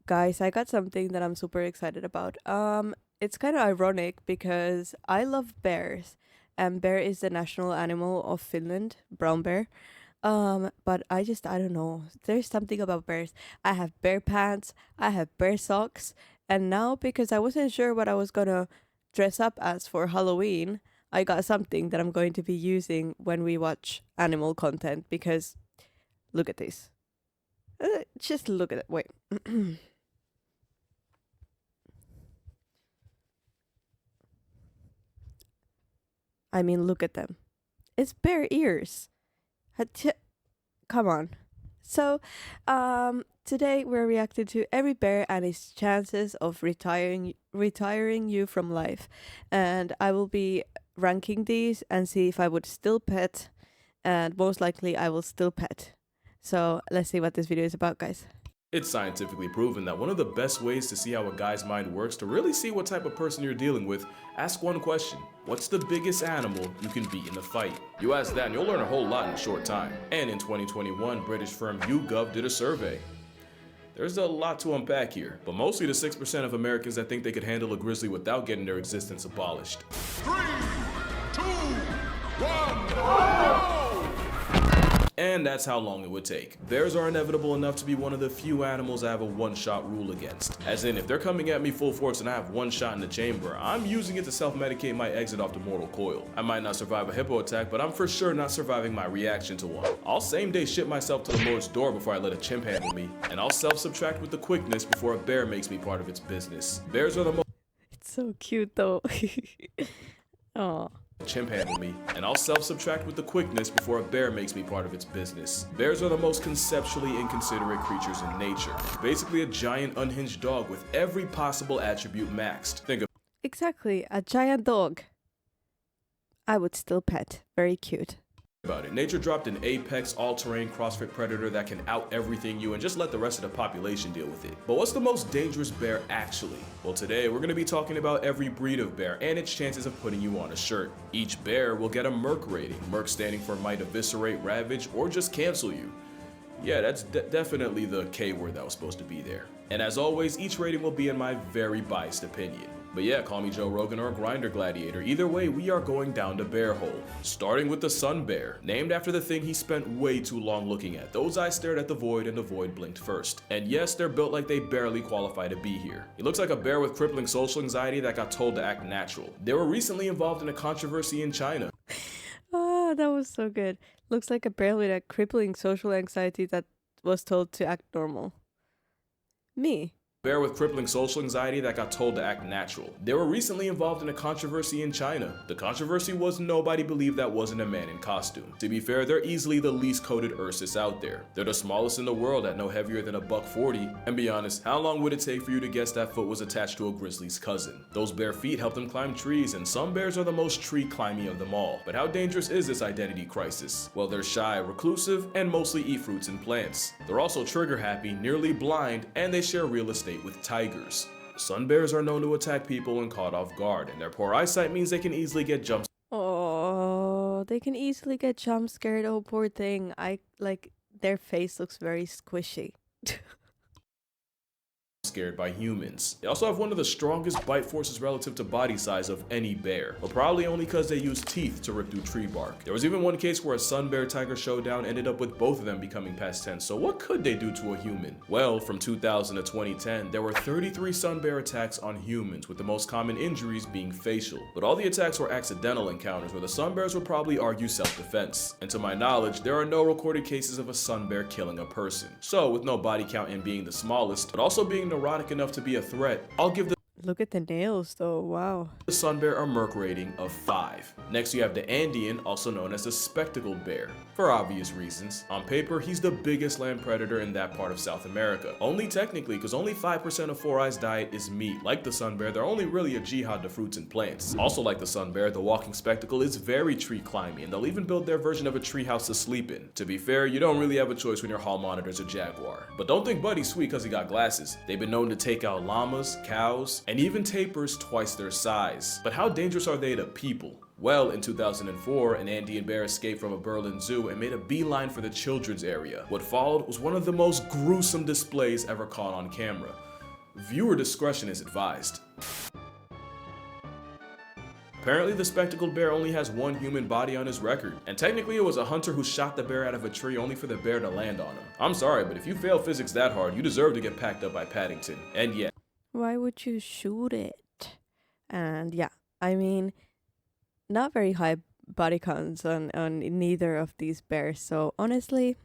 Guys, I got something that I'm super excited about. It's kind of ironic because I love bears, and bear is the national animal of Finland, brown bear. But I don't know. There's something about bears. I have bear pants, I have bear socks, and now because I wasn't sure what I was gonna dress up as for Halloween, I got something that I'm going to be using when we watch animal content because look at this. Just look at it. Wait. I mean, look at them. It's bear ears. Come on. So, today we're reacting to every bear and its chances of retiring you from life, and I will be ranking these and see if I would still pet, and most likely I will still pet. So let's see what this video is about, guys. It's scientifically proven that one of the best ways to see how a guy's mind works to really see what type of person you're dealing with, ask one question. What's the biggest animal you can beat in a fight? You ask that and you'll learn a whole lot in a short time. And in 2021, British firm YouGov did a survey. There's a lot to unpack here, but mostly the 6% of Americans that think they could handle a grizzly without getting their existence abolished. 3, 2, 1, go! And that's how long it would take. Bears are inevitable enough to be one of the few animals I have a one-shot rule against. As in, if they're coming at me full force and I have one shot in the chamber, I'm using it to self-medicate my exit off the mortal coil. I might not survive a hippo attack, but I'm for sure not surviving my reaction to one. I'll same-day ship myself to the Lord's door before I let a chimp handle me, and I'll self-subtract with the quickness before a bear makes me part of its business. Bears are the most It's so cute though. Oh. Chimp handle me, and I'll self-subtract with the quickness before a bear makes me part of its business. Bears are the most conceptually inconsiderate creatures in nature. Basically a giant unhinged dog with every possible attribute maxed. Think Exactly, a giant dog. I would still pet. Very cute. about it. Nature dropped an apex, all-terrain, CrossFit predator that can out-everything you and just let the rest of the population deal with it. But what's the most dangerous bear actually? Well, today we're going to be talking about every breed of bear and its chances of putting you on a shirt. Each bear will get a Merc rating, Merc standing for might eviscerate, ravage, or just cancel you. Yeah, that's definitely the K word that was supposed to be there. And as always, each rating will be in my very biased opinion. But yeah, call me Joe Rogan or a grinder gladiator. Either way, we are going down the bear hole. Starting with the sun bear, named after the thing he spent way too long looking at. Those eyes stared at the void and the void blinked first. And yes, they're built like they barely qualify to be here. He looks like a bear with crippling social anxiety that got told to act natural. They were recently involved in a controversy in China. Ah, that was so good. Looks like a bear with a crippling social anxiety that was told to act normal. Me. Bear with crippling social anxiety that got told to act natural. They were recently involved in a controversy in China. The controversy was nobody believed that wasn't a man in costume. To be fair, they're easily the least coated Ursus out there. They're the smallest in the world at no heavier than a $140. And be honest, how long would it take for you to guess that foot was attached to a grizzly's cousin? Those bare feet help them climb trees, and some bears are the most tree climbing of them all. But how dangerous is this identity crisis? Well, they're shy, reclusive, and mostly eat fruits and plants. They're also trigger happy, nearly blind, and they share real estate with tigers. Sun bears are known to attack people when caught off guard, and their poor eyesight means they can easily get jump Oh, they can easily get jump scared. Oh, poor thing. Their face looks very squishy. scared by humans. They also have one of the strongest bite forces relative to body size of any bear, but probably only because they use teeth to rip through tree bark. There was even one case where a sun bear tiger showdown ended up with both of them becoming past tense, so what could they do to a human? Well, from 2000 to 2010, there were 33 sun bear attacks on humans, with the most common injuries being facial. But all the attacks were accidental encounters where the sun bears would probably argue self-defense. And to my knowledge, there are no recorded cases of a sun bear killing a person. So, with no body count and being the smallest, but also being neurotic enough to be a threat, I'll give the Look at the nails though, wow. sun bear a Merc rating of 5. Next you have the Andean, also known as the spectacled bear. For obvious reasons. On paper, he's the biggest land predator in that part of South America. Only technically, because only 5% of Four Eyes' diet is meat. Like the sun bear, they're only really a jihad to fruits and plants. Also like the sun bear, the walking spectacle is very tree climbing, and they'll even build their version of a tree house to sleep in. To be fair, you don't really have a choice when your hall monitor's a jaguar. But don't think Buddy's sweet because he got glasses. They've been known to take out llamas, cows, and even tapirs twice their size. But how dangerous are they to people? Well, in 2004, an Andean bear escaped from a Berlin zoo and made a beeline for the children's area. What followed was one of the most gruesome displays ever caught on camera. Viewer discretion is advised. Apparently, the spectacled bear only has one human body on his record, and technically it was a hunter who shot the bear out of a tree only for the bear to land on him. I'm sorry, but if you fail physics that hard, you deserve to get packed up by Paddington. And yeah. Why would you shoot it? And yeah, I mean, not very high body counts on neither of these bears, so honestly,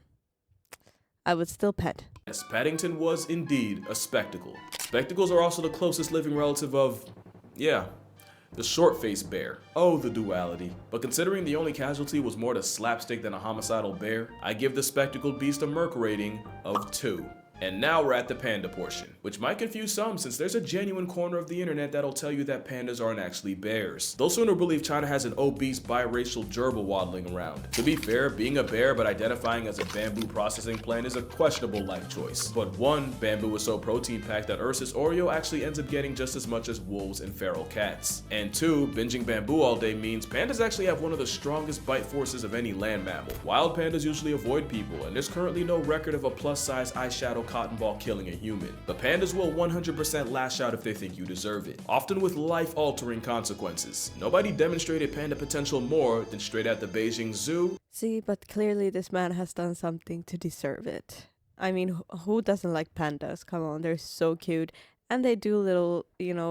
I would still pet. Yes, Paddington was indeed a spectacle. Spectacles are also the closest living relative of, yeah, the short-faced bear. Oh, the duality. But considering the only casualty was more to slapstick than a homicidal bear, I give the spectacled beast a Merc rating of 2. And now we're at the panda portion, which might confuse some since there's a genuine corner of the internet that'll tell you that pandas aren't actually bears. They'll sooner believe China has an obese biracial gerbil waddling around. To be fair, being a bear but identifying as a bamboo processing plant is a questionable life choice. But one, bamboo is so protein packed that Ursus Oreo actually ends up getting just as much as wolves and feral cats. And two, binging bamboo all day means pandas actually have one of the strongest bite forces of any land mammal. Wild pandas usually avoid people, and there's currently no record of a plus-size eyeshadow cotton ball killing a human. But pandas will 100% lash out if they think you deserve it, often with life-altering consequences. Nobody demonstrated panda potential more than straight at the Beijing Zoo. See, but clearly this man has done something to deserve it. I mean, who doesn't like pandas? Come on, they're so cute. And they do little,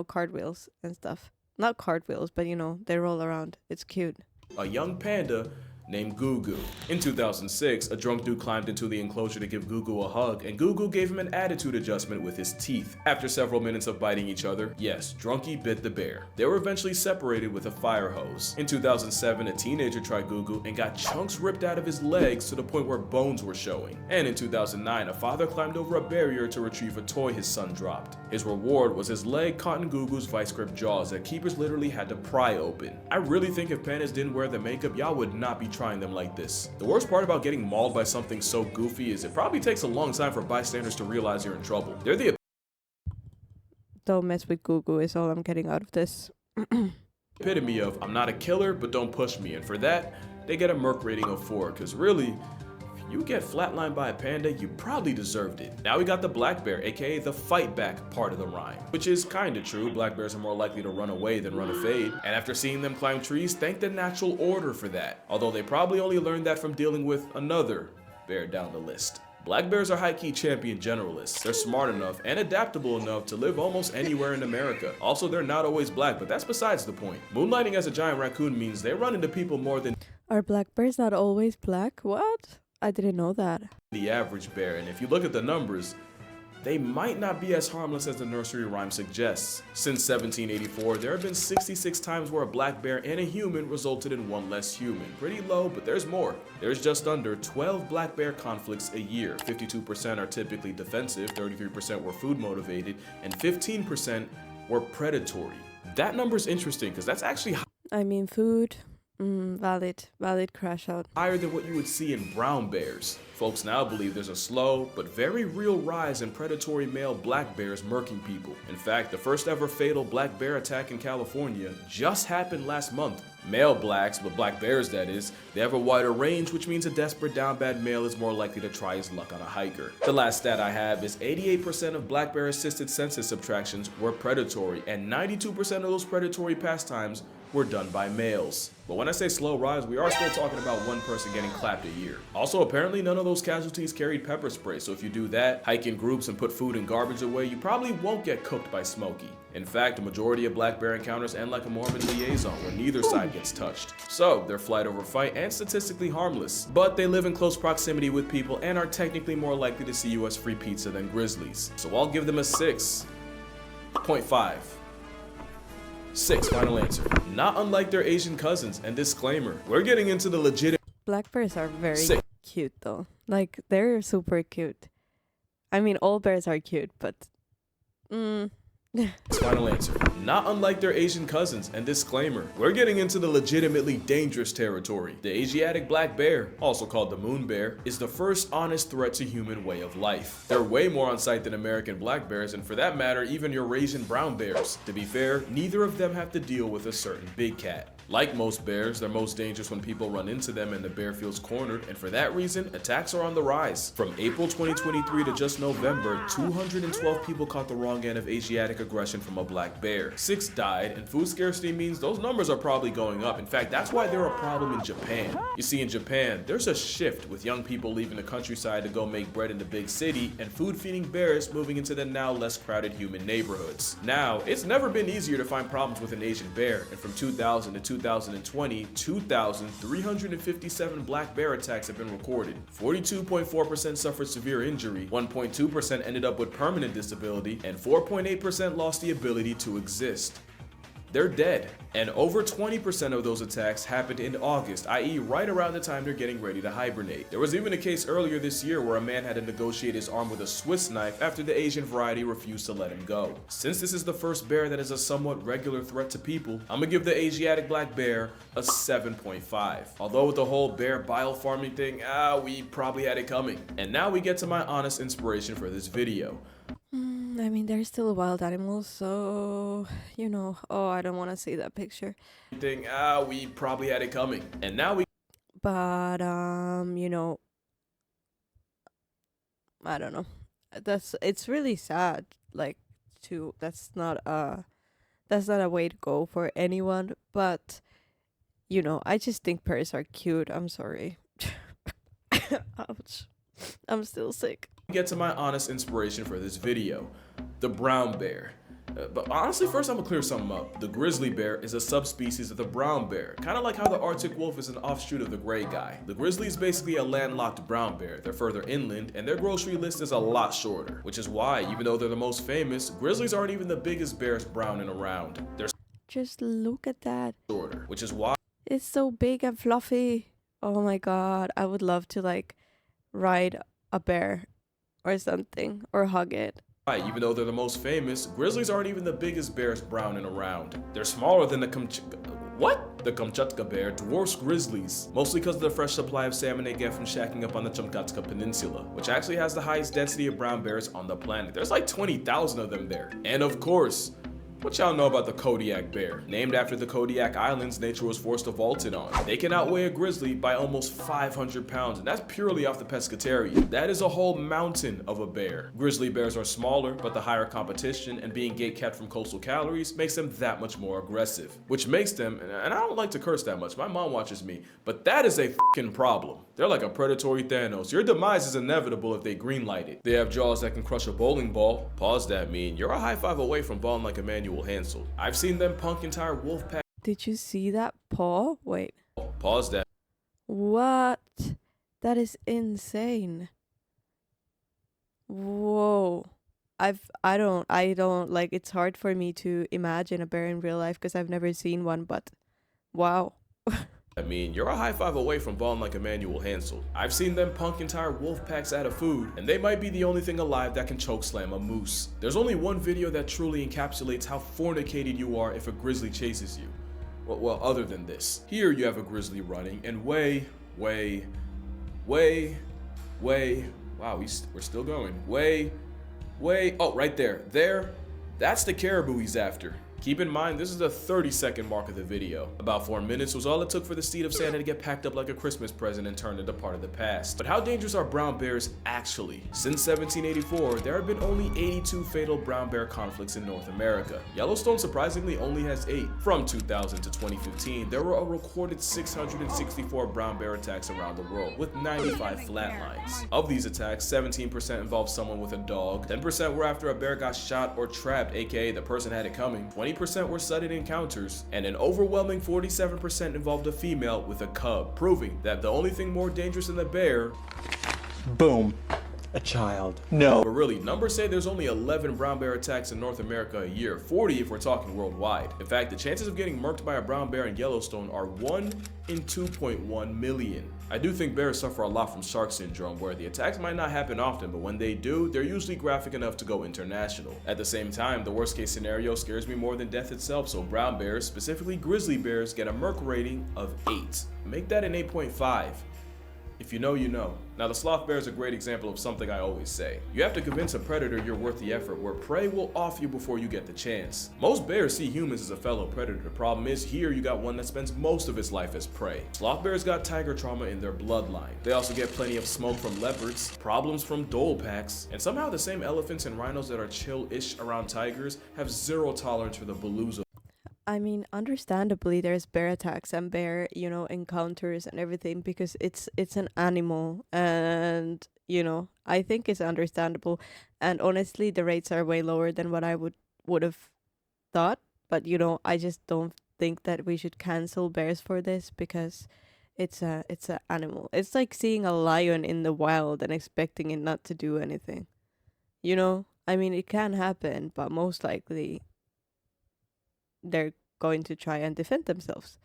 cartwheels and stuff. Not cartwheels, but they roll around. It's cute. A young panda named Gooo. In 2006, a drunk dude climbed into the enclosure to give Gooo a hug, and Gooo gave him an attitude adjustment with his teeth. After several minutes of biting each other, yes, Drunky bit the bear. They were eventually separated with a fire hose. In 2007, a teenager tried Gooo and got chunks ripped out of his legs to the point where bones were showing. And in 2009, a father climbed over a barrier to retrieve a toy his son dropped. His reward was his leg caught in Googoo's vice grip jaws that keepers literally had to pry open. I really think if pandas didn't wear the makeup, y'all would not be trying them like this. The worst part about getting mauled by something so goofy is it probably takes a long time for bystanders to realize you're in trouble. They're the Don't mess with Gooo is all I'm getting out of this. epitome of I'm not a killer, but don't push me, and for that, they get a Merc rating of 4, because really, if you get flatlined by a panda, you probably deserved it. Now we got the black bear, aka the fight back part of the rhyme, which is kinda true. Black bears are more likely to run away than run a fade, and after seeing them climb trees, thank the natural order for that. Although they probably only learned that from dealing with another bear down the list. Black bears are high-key champion generalists. They're smart enough and adaptable enough to live almost anywhere in America. Also, they're not always black, but that's besides the point. Moonlighting as a giant raccoon means they run into people more than Are black bears not always black? What? I didn't know that. the average bear, and if you look at the numbers, they might not be as harmless as the nursery rhyme suggests. Since 1784, there have been 66 times where a black bear and a human resulted in one less human. Pretty low, but there's more. There's just under 12 black bear conflicts a year. 52% are typically defensive, 33% were food motivated, and 15% were predatory. That number's interesting because that's actually I mean, food. Valid crash out. higher than what you would see in brown bears. Folks now believe there's a slow but very real rise in predatory male black bears murking people. In fact, the first ever fatal black bear attack in California just happened last month. Male blacks, but black bears that is, they have a wider range, which means a desperate down bad male is more likely to try his luck on a hiker. The last stat I have is 88% of black bear assisted census subtractions were predatory, and 92% of those predatory pastimes were done by males. But when I say slow rise, we are still talking about one person getting clapped a year. Also, apparently none of those casualties carried pepper spray, so if you do that, hike in groups and put food and garbage away, you probably won't get cooked by Smokey. In fact, the majority of black bear encounters end like a Mormon liaison where neither side gets touched. So, they're flight over fight and statistically harmless, but they live in close proximity with people and are technically more likely to see you as free pizza than grizzlies. So I'll give them a 6.5. 6, final answer. Not unlike their Asian cousins, and disclaimer, we're getting into the legitimate Black bears are very 6. cute though. Like, they're super cute. I mean, all bears are cute, but Final answer. Not unlike their Asian cousins, and disclaimer, we're getting into the legitimately dangerous territory. The Asiatic black bear, also called the moon bear, is the first honest threat to human way of life. They're way more on sight than American black bears, and for that matter, even Eurasian brown bears. To be fair, neither of them have to deal with a certain big cat. Like most bears, they're most dangerous when people run into them and the bear feels cornered, and for that reason, attacks are on the rise. From April 2023 to just November, 212 people caught the wrong end of Asiatic aggression from a black bear. 6 died, and food scarcity means those numbers are probably going up. In fact, that's why they're a problem in Japan. You see, in Japan, there's a shift with young people leaving the countryside to go make bread in the big city, and food-feeding bears moving into the now less crowded human neighborhoods. Now, it's never been easier to find problems with an Asian bear, and from 2000 to 2020, 2,357 black bear attacks have been recorded. 42.4% suffered severe injury, 1.2% ended up with permanent disability, and 4.8% lost the ability to exist. They're dead. And over 20% of those attacks happened in August, i.e. right around the time they're getting ready to hibernate. There was even a case earlier this year where a man had to negotiate his arm with a Swiss knife after the Asian variety refused to let him go. Since this is the first bear that is a somewhat regular threat to people, I'm gonna give the Asiatic black bear a 7.5. Although with the whole bear bile farming thing, we probably had it coming. And now we get to my honest inspiration for this video. I mean, they're still wild animals, so, you know, oh, I don't want to see that picture. We probably had it coming. And now we... But, you know, I don't know. It's really sad, like, that's not a way to go for anyone, but, you know, I just think bears are cute. I'm sorry. Ouch. I'm still sick. Get to my honest inspiration for this video, the brown bear. But honestly, first I'm gonna clear something up. The grizzly bear is a subspecies of the brown bear, kind of like how the Arctic wolf is an offshoot of the gray guy. The grizzly is basically a landlocked brown bear. They're further inland, and their grocery list is a lot shorter, which is why, even though they're the most famous, grizzlies aren't even the biggest bears brown and around. They're just look at that. Shorter, which is why it's so big and fluffy. Oh my god, I would love to like ride a bear or something, or hug it. Even though they're the most famous, grizzlies aren't even the biggest bears brown and around. They're smaller than the Kamchatka bear dwarfs grizzlies, mostly because of the fresh supply of salmon they get from shacking up on the Kamchatka Peninsula, which actually has the highest density of brown bears on the planet. There's like 20,000 of them there. And of course, what y'all know about the Kodiak bear? Named after the Kodiak Islands nature was forced to vault it on. They can outweigh a grizzly by almost 500 pounds, and that's purely off the pescatarian. That is a whole mountain of a bear. Grizzly bears are smaller, but the higher competition and being gate-kept from coastal calories makes them that much more aggressive. Which makes them, and I don't like to curse that much, my mom watches me, but that is a fucking problem. They're like a predatory Thanos. Your demise is inevitable if they greenlight it. They have jaws that can crush a bowling ball. Pause that mean. You're a high five away from balling like Emmanuel Hansel. I've seen them punk entire wolf pack. Did you see that paw? Wait. Pause that. What? That is insane. Whoa. I don't like, it's hard for me to imagine a bear in real life because I've never seen one, but wow. I mean, you're a high five away from balling like Emmanuel Hansel. I've seen them punk entire wolf packs out of food, and they might be the only thing alive that can chokeslam a moose. There's only one video that truly encapsulates how fornicated you are if a grizzly chases you. Well, other than this. Here you have a grizzly running, and way, wow, we're still going. Oh, right there, that's the caribou he's after. Keep in mind, this is the 30-second mark of the video. About 4 minutes was all it took for the seed of Santa to get packed up like a Christmas present and turned into part of the past. But how dangerous are brown bears actually? Since 1784, there have been only 82 fatal brown bear conflicts in North America. Yellowstone surprisingly only has 8. From 2000 to 2015, there were a recorded 664 brown bear attacks around the world, with 95 flatlines. Of these attacks, 17% involved someone with a dog, 10% were after a bear got shot or trapped, aka the person had it coming, 20% were sudden encounters, and an overwhelming 47% involved a female with a cub, proving that the only thing more dangerous than the bear, boom, a child. No. But really, numbers say there's only 11 brown bear attacks in North America a year, 40 if we're talking worldwide. In fact, the chances of getting murked by a brown bear in Yellowstone are 1 in 2.1 million. I do think bears suffer a lot from shark syndrome, where the attacks might not happen often, but when they do, they're usually graphic enough to go international. At the same time, the worst case scenario scares me more than death itself, so brown bears, specifically grizzly bears, get a merc rating of 8. Make that an 8.5. If you know, you know. Now, the sloth bear is a great example of something I always say. You have to convince a predator you're worth the effort, where prey will off you before you get the chance. Most bears see humans as a fellow predator. The problem is, here you got one that spends most of its life as prey. Sloth bears got tiger trauma in their bloodline. They also get plenty of smoke from leopards, problems from dhole packs, and somehow the same elephants and rhinos that are chill-ish around tigers have zero tolerance for the Beluga. I mean, understandably, there's bear attacks and bear, encounters and everything because it's an animal, and I think it's understandable. And honestly, the rates are way lower than what I would have thought. But I just don't think that we should cancel bears for this because it's a animal. It's like seeing a lion in the wild and expecting it not to do anything. I mean, it can happen, but most likely they're going to try and defend themselves.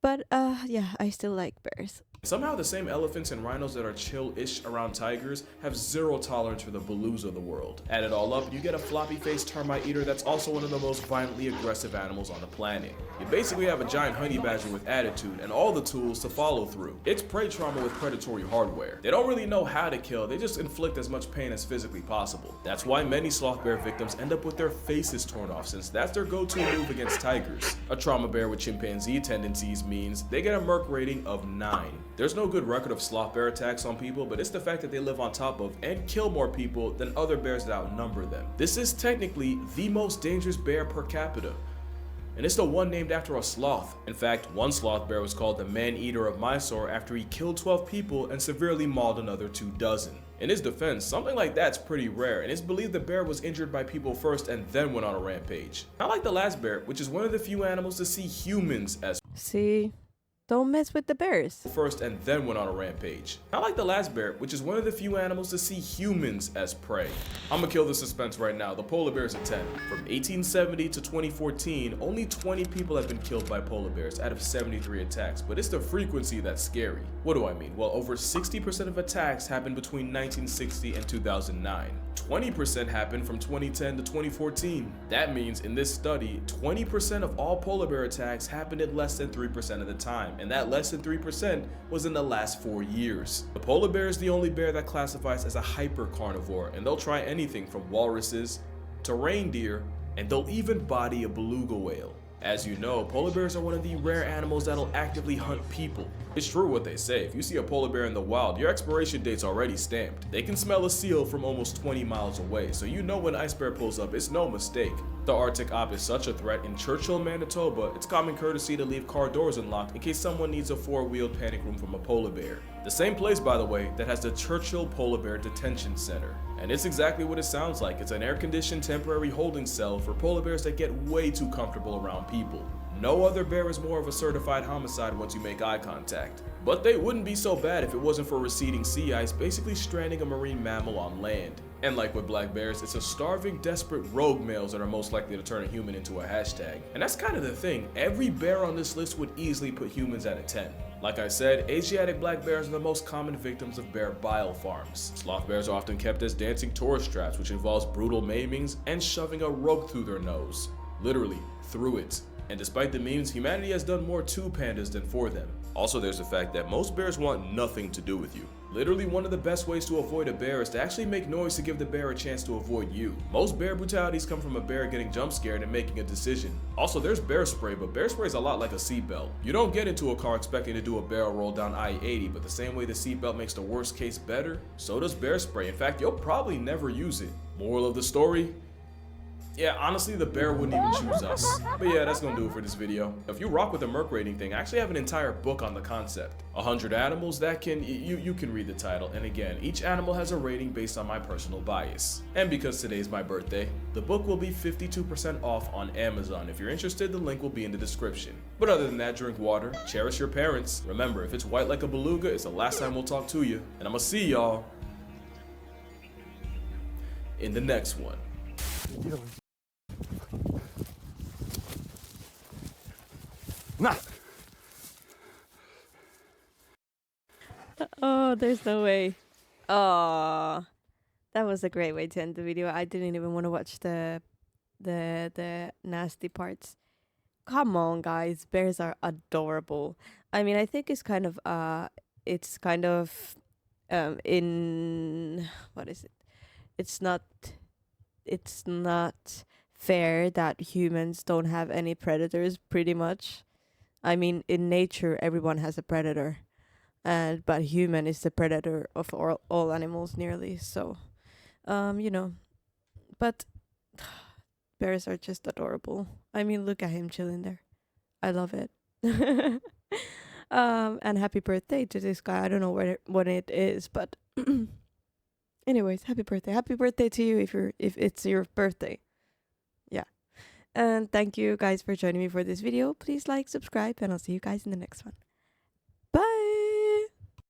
But yeah, I still like bears. Somehow the same elephants and rhinos that are chill-ish around tigers have zero tolerance for the Balus of the world. Add it all up, you get a floppy-faced termite eater that's also one of the most violently aggressive animals on the planet. You basically have a giant honey badger with attitude and all the tools to follow through. It's prey trauma with predatory hardware. They don't really know how to kill, they just inflict as much pain as physically possible. That's why many sloth bear victims end up with their faces torn off, since that's their go-to move against tigers. A trauma bear with chimpanzee tendencies means they get a Merc rating of 9. There's no good record of sloth bear attacks on people, but it's the fact that they live on top of and kill more people than other bears that outnumber them. This is technically the most dangerous bear per capita, and it's the one named after a sloth. In fact, one sloth bear was called the man-eater of Mysore after he killed 12 people and severely mauled another 24. In his defense, something like that's pretty rare, and it's believed the bear was injured by people first and then went on a rampage. Not like the last bear, which is one of the few animals to see humans as See? Don't mess with the bears. first and then went on a rampage. Not like the last bear, which is one of the few animals to see humans as prey. I'ma kill the suspense right now. The polar bear's a 10. From 1870 to 2014, only 20 people have been killed by polar bears out of 73 attacks, but it's the frequency that's scary. What do I mean? Well, over 60% of attacks happened between 1960 and 2009. 20% happened from 2010 to 2014. That means in this study, 20% of all polar bear attacks happened in less than 3% of the time, and that less than 3% was in the last 4 years. The polar bear is the only bear that classifies as a hypercarnivore, and they'll try anything from walruses to reindeer, and they'll even body a beluga whale. As you know, polar bears are one of the rare animals that'll actively hunt people. It's true what they say, if you see a polar bear in the wild, your expiration date's already stamped. They can smell a seal from almost 20 miles away, so you know when ice bear pulls up, it's no mistake. The Arctic op is such a threat. In Churchill, Manitoba, it's common courtesy to leave car doors unlocked in case someone needs a 4-wheeled panic room from a polar bear. The same place, by the way, that has the Churchill Polar Bear Detention Center. And it's exactly what it sounds like. It's an air-conditioned temporary holding cell for polar bears that get way too comfortable around people. No other bear is more of a certified homicide once you make eye contact. But they wouldn't be so bad if it wasn't for receding sea ice basically stranding a marine mammal on land. And like with black bears, it's a starving, desperate rogue males that are most likely to turn a human into a hashtag. And that's kind of the thing, every bear on this list would easily put humans at a 10. Like I said, Asiatic black bears are the most common victims of bear bile farms. Sloth bears are often kept as dancing tourist traps, which involves brutal maimings and shoving a rope through their nose. Literally, through it. And despite the memes, humanity has done more to pandas than for them. Also, there's the fact that most bears want nothing to do with you. Literally, one of the best ways to avoid a bear is to actually make noise to give the bear a chance to avoid you. Most bear brutalities come from a bear getting jump scared and making a decision. Also, there's bear spray, but bear spray is a lot like a seatbelt. You don't get into a car expecting to do a barrel roll down I-80, but the same way the seatbelt makes the worst case better, so does bear spray. In fact, you'll probably never use it. Moral of the story? Yeah, honestly, the bear wouldn't even choose us. But yeah, that's gonna do it for this video. If you rock with the Merc rating thing, I actually have an entire book on the concept. 100 animals that can, you can read the title. And again, each animal has a rating based on my personal bias. And because today's my birthday, the book will be 52% off on Amazon. If you're interested, the link will be in the description. But other than that, drink water, cherish your parents. Remember, if it's white like a beluga, it's the last time we'll talk to you. And I'm gonna see y'all in the next one. Nah. Oh, there's no way. Oh, that was a great way to end the video. I didn't even want to watch the nasty parts. Come on, guys. Bears are adorable. I mean, I think it's kind of it's kind of in what is it? It's not it's not fair that humans don't have any predators pretty much. I mean, in nature everyone has a predator, and but human is the predator of all animals nearly. So, you know, but bears are just adorable. I mean, look at him chilling there. I love it. And happy birthday to this guy. I don't know what it is, but anyways, happy birthday. Happy birthday to you if it's your birthday. Yeah. And thank you guys for joining me for this video. Please like, subscribe, and I'll see you guys in the next one.